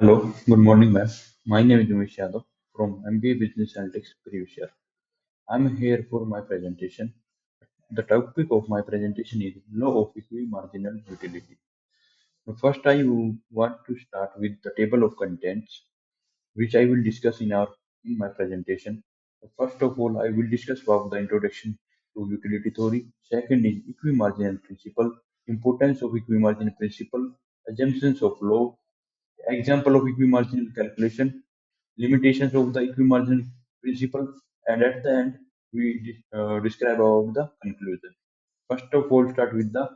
Hello, good morning, ma'am. My name is Umesh Yadav from MBA Business Analytics previous year. I'm here for my presentation. The topic of my presentation is Law of Equi-Marginal Utility. First, I want to start with the table of contents, which I will discuss in my presentation. First of all, I will discuss about the introduction to utility theory. Second is equi-marginal principle, importance of equi-marginal principle, assumptions of law, example of equi-marginal calculation, limitations of the equi-marginal principle, and at the end, we describe about the conclusion. First of all, start with the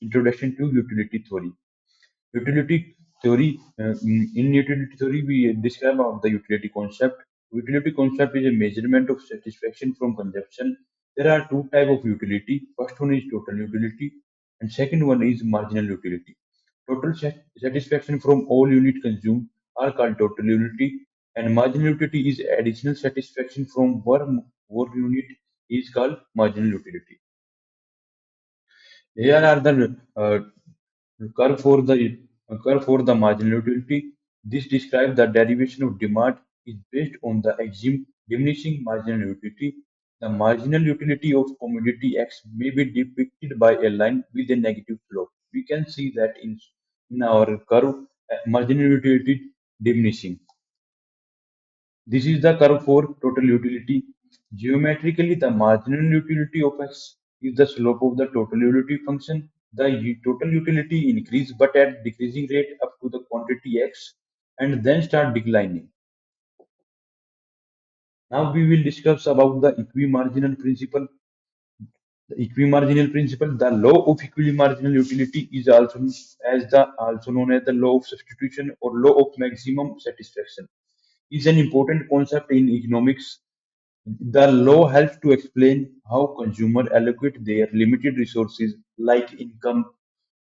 introduction to utility theory. Utility theory, in utility theory, we describe about the utility concept. Utility concept is a measurement of satisfaction from consumption. There are two types of utility. First one is total utility, and second one is marginal utility. Total satisfaction from all unit consumed are called total utility, and marginal utility is additional satisfaction from one unit is called marginal utility. Here are the curve for the marginal utility. This describes the derivation of demand is based on the axiom diminishing marginal utility. The marginal utility of commodity X may be depicted by a line with a negative slope. We can see that in our curve, marginal utility diminishing. This is the curve for total utility. Geometrically, the marginal utility of x is the slope of the total utility function. The total utility increase but at decreasing rate up to the quantity x and then start declining. Now we will discuss about the equi-marginal principle. The equi-marginal principle, the law of equi-marginal utility is also known as the law of substitution or law of maximum satisfaction. Is an important concept in economics. The law helps to explain how consumers allocate their limited resources like income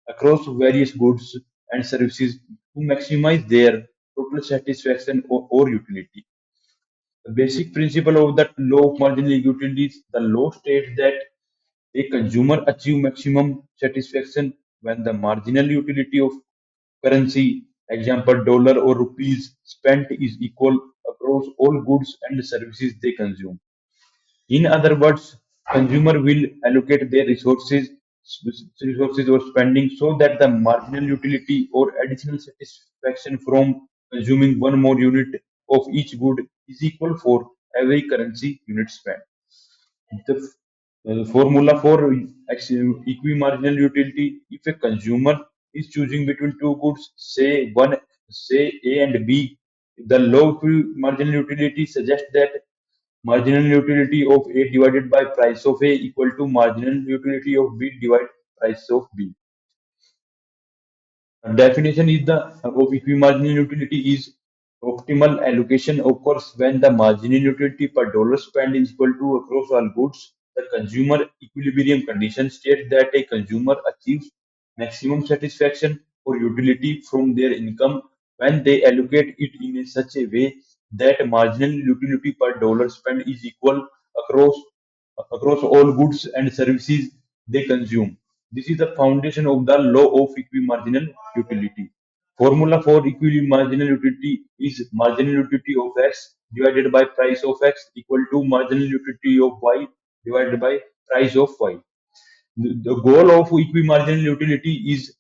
across various goods and services to maximize their total satisfaction or utility. The basic principle of the law of marginal utility is the law states that a consumer achieves maximum satisfaction when the marginal utility of currency, example dollar or rupees spent is equal across all goods and services they consume. In other words, consumer will allocate their resources or spending so that the marginal utility or additional satisfaction from consuming one more unit of each good is equal for every currency unit spent. The formula for equi-marginal utility: if a consumer is choosing between two goods, say A and B, the law of marginal utility suggests that marginal utility of A divided by price of A equal to marginal utility of B divided price of B. Definition is the of equimarginal utility is optimal allocation occurs when the marginal utility per dollar spent is equal to across all goods. The consumer equilibrium condition states that a consumer achieves maximum satisfaction or utility from their income when they allocate it in such a way that marginal utility per dollar spent is equal across across all goods and services they consume. This is the foundation of the law of equimarginal utility. Formula for equimarginal utility is marginal utility of x divided by price of x equal to marginal utility of y divided by price of y. The goal of equimarginal utility is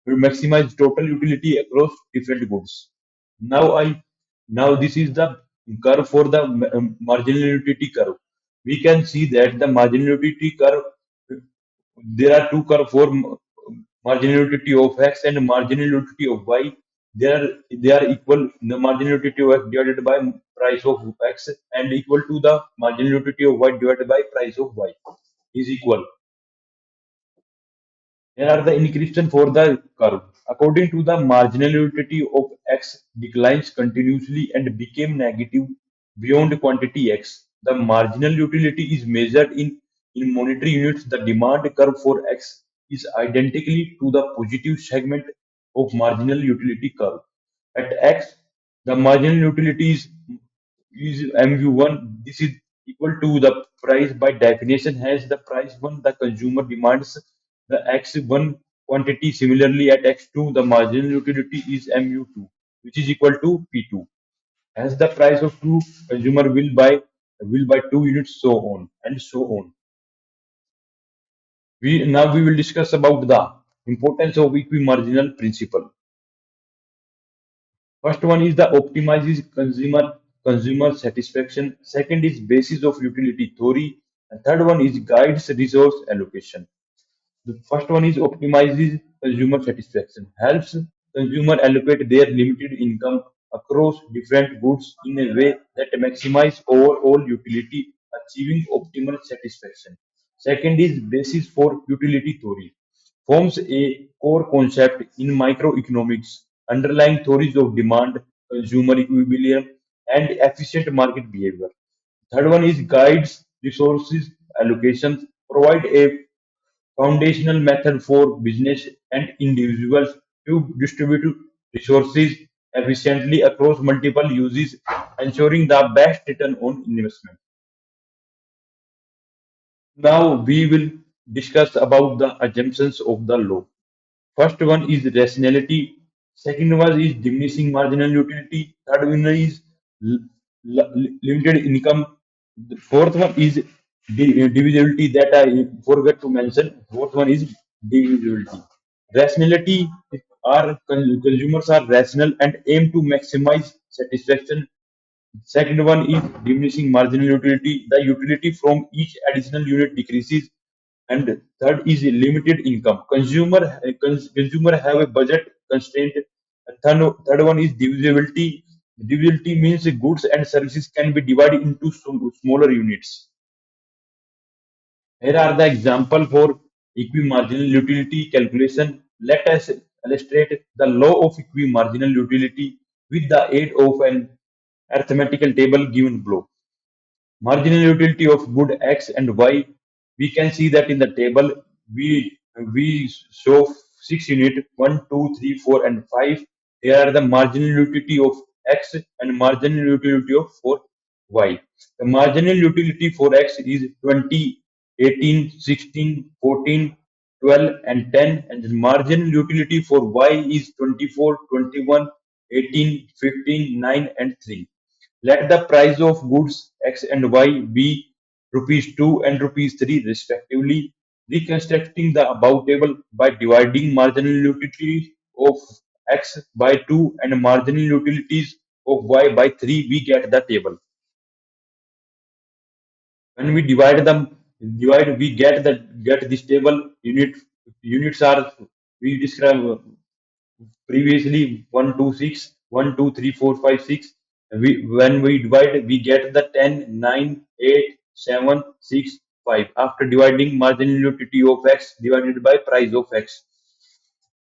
to maximize total utility across different goods. Now I now this is the curve for the marginal utility curve. We can see that the marginal utility curve, there are two curve for marginal utility of x and marginal utility of y. They are equal. The marginal utility of x divided by price of x and equal to the marginal utility of y divided by price of y is equal. Here are the equation for the curve. According to the marginal utility of x declines continuously and became negative beyond quantity x. The marginal utility is measured in monetary units. The demand curve for x is identically to the positive segment of marginal utility curve. At x, the marginal utility is MU1. This is equal to the price by definition. Hence, the price one the consumer demands the X1 quantity. Similarly, at X2, the marginal utility is MU2. which is equal to P2. As the price of two, consumer will buy 2 units, so on and so on. We will discuss about the importance of equi-marginal principle. First one is the optimizes consumer satisfaction. Second is basis of utility theory. And third one is guides resource allocation. The first one is optimizes consumer satisfaction, helps consumer allocate their limited income across different goods in a way that maximize overall utility, achieving optimal satisfaction. Second is basis for utility theory, forms a core concept in microeconomics, underlying theories of demand, consumer equilibrium, and efficient market behavior. Third one is guides resources allocations, provide a foundational method for business and individuals to distribute resources efficiently across multiple uses, ensuring the best return on investment. Now we will discuss about the assumptions of the law. First one is rationality. Second one is diminishing marginal utility. Third one is l- limited income. The fourth one is divisibility that I forgot to mention. Fourth one is divisibility. Rationality consumers are rational and aim to maximize satisfaction. Second one is diminishing marginal utility. The utility from each additional unit decreases. And third is limited income. Consumer have a budget constraint. And third one is divisibility. Divisibility means goods and services can be divided into smaller units. Here are the example for equi-marginal utility calculation. Let us illustrate the law of equi-marginal utility with the aid of an arithmetical table given below. Marginal utility of good X and Y. We can see that in the table we show 6 unit 1, 2, 3, 4, and 5. Here are the marginal utility of X and marginal utility of for Y. The marginal utility for X is 20, 18, 16, 14, 12, and 10, and the marginal utility for Y is 24, 21, 18, 15, 9, and 3. Let the price of goods X and Y be rupees 2 and rupees 3 respectively. Reconstructing the above table by dividing marginal utility of X by 2 and marginal utilities of Y by 3, we get the table. When we we get this table. Units are we describe previously 1, 2, 6, 1, 2, 3, 4, 5, 6. When we divide, we get the 10, 9, 8, 7, 6, 5. After dividing marginal utility of X divided by price of X.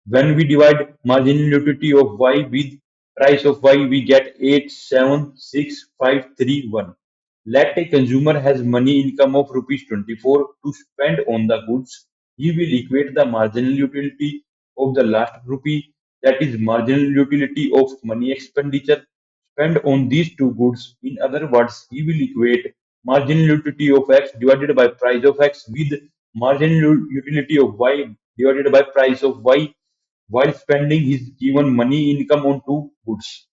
When we divide marginal utility of Y with price of Y, we get 8, 7, 6, 5, 3, 1. Let a consumer has money income of rupees 24 to spend on the goods. He will equate the marginal utility of the last rupee, that is marginal utility of money expenditure spent on these two goods. In other words, he will equate marginal utility of X divided by price of X with marginal utility of Y divided by price of Y while spending his given money income on two goods.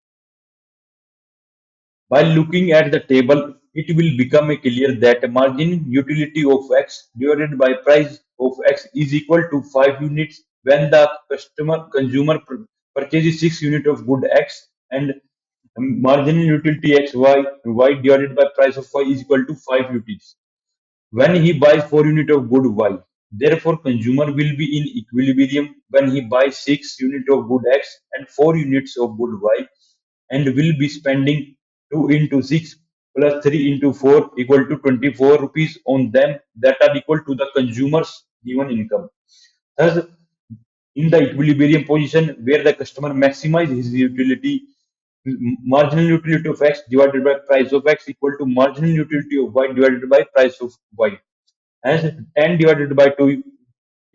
By looking at the table, it will become clear that margin utility of X divided by price of X is equal to 5 units when the consumer purchases 6 units of good X, and marginal utility Y divided by price of Y is equal to 5 units when he buys 4 units of good Y. Therefore, consumer will be in equilibrium when he buys 6 units of good X and 4 units of good Y, and will be spending 2 into 6 plus 3 into 4 equal to 24 rupees on them, that are equal to the consumer's given income. Thus, in the equilibrium position where the customer maximizes his utility, marginal utility of X divided by price of X equal to marginal utility of Y divided by price of Y. Hence, 10 divided by 2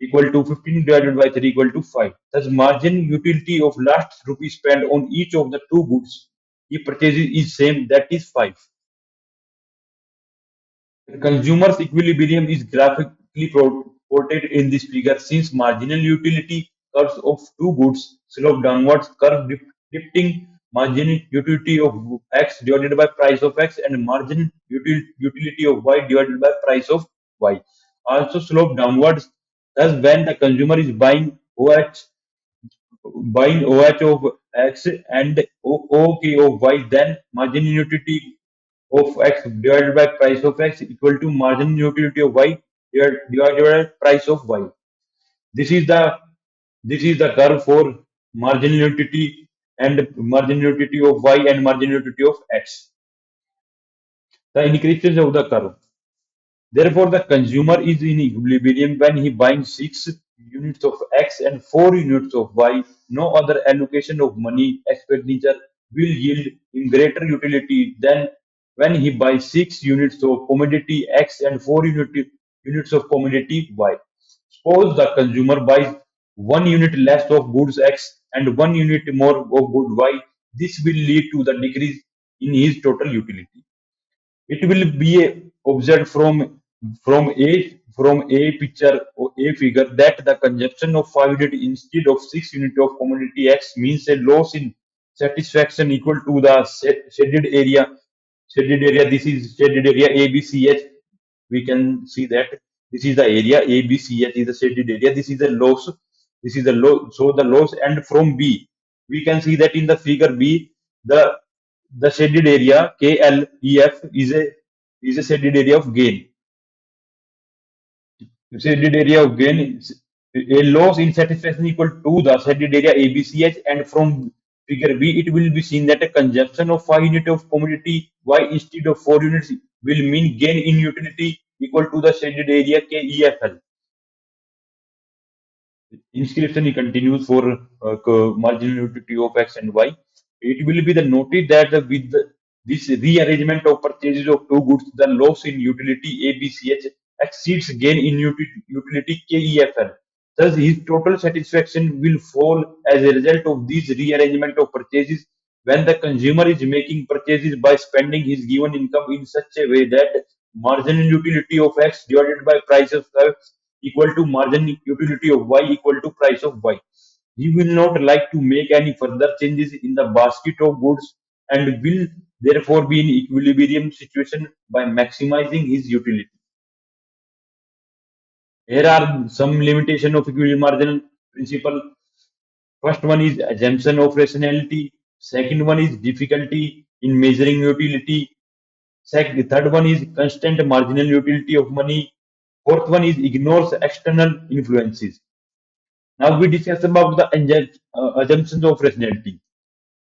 equal to 15 divided by 3 equal to 5. Thus, margin utility of last rupee spent on each of the two goods he purchases is same, that is 5. The consumer's equilibrium is graphically portrayed in this figure since marginal utility curves of two goods slope downwards, curve drifting margin utility of x divided by price of x and margin utility of y divided by price of y. Also slope downwards. Thus, when the consumer is buying OH of X and OK of Y, then margin utility of X divided by price of X equal to margin utility of Y divided by price of Y. This is the this is the curve for margin utility and margin utility of Y and margin utility of X. The increases of the curve. Therefore, the consumer is in equilibrium when he buying 6 units of X and 4 units of Y. No other allocation of money expenditure will yield in greater utility than when he buys 6 units of commodity X and 4 units of commodity Y. Suppose the consumer buys 1 unit less of goods X and 1 unit more of good Y. This will lead to the decrease in his total utility. It will be observed from a picture or a figure that the consumption of 5 unit instead of 6 unit of commodity X means a loss in satisfaction equal to the shaded area. Shaded area. This is shaded area ABCH. We can see that this is the area ABCH is the shaded area. This is the loss. This is the low. So the loss, and from B we can see that in the figure B the shaded area KLEF is a shaded area of gain. Shaded area of gain is a loss in satisfaction equal to the shaded area ABCH, and from figure B it will be seen that a consumption of 5 units of commodity Y instead of 4 units will mean gain in utility equal to the shaded area KEFL. Inscription he continues for marginal utility of X and Y. It will be the noted that this rearrangement of purchases of two goods, the loss in utility ABCH exceeds gain in utility KEFL. Thus, his total satisfaction will fall as a result of this rearrangement of purchases when the consumer is making purchases by spending his given income in such a way that marginal utility of X divided by price of X equal to margin utility of Y equal to price of Y. He will not like to make any further changes in the basket of goods and will therefore be in equilibrium situation by maximizing his utility. Here are some limitation of equilibrium marginal principle. First one is assumption of rationality. Second one is difficulty in measuring utility. Third one is constant marginal utility of money. Fourth one is ignores external influences. Now we discuss about the assumptions of rationality.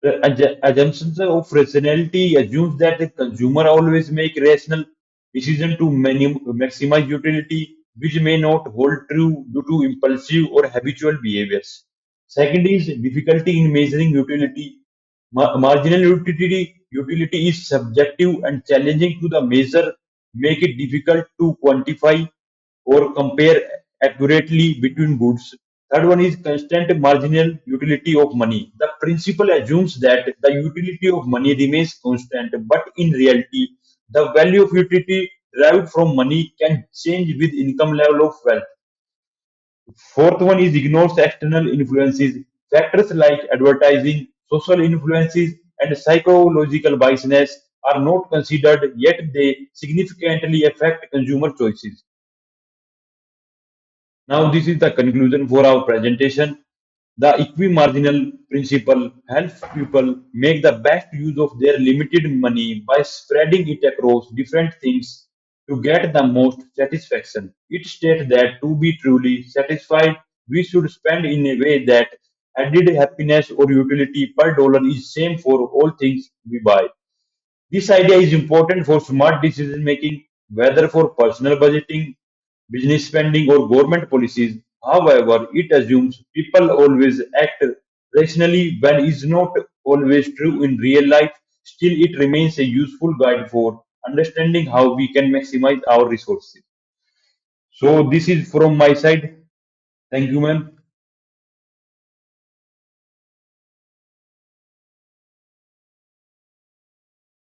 The assumptions of rationality assumes that the consumer always make rational decision to maximize utility, which may not hold true due to impulsive or habitual behaviors. Second is difficulty in measuring utility. Marginal utility is subjective and challenging to the measure, make it difficult to quantify or compare accurately between goods. Third one is constant marginal utility of money. The principle assumes that the utility of money remains constant, but in reality, the value of utility derived from money can change with income level of wealth. Fourth one is ignores external influences. Factors like advertising, social influences, and psychological biasness are not considered, yet they significantly affect consumer choices. Now, this is the conclusion for our presentation. The equi-marginal principle helps people make the best use of their limited money by spreading it across different things to get the most satisfaction. It states that to be truly satisfied, we should spend in a way that added happiness or utility per dollar is same for all things we buy. This idea is important for smart decision making, whether for personal budgeting, business spending, or government policies. However, it assumes people always act rationally when is not always true in real life. Still, it remains a useful guide for understanding how we can maximize our resources. So, this is from my side. Thank you, ma'am.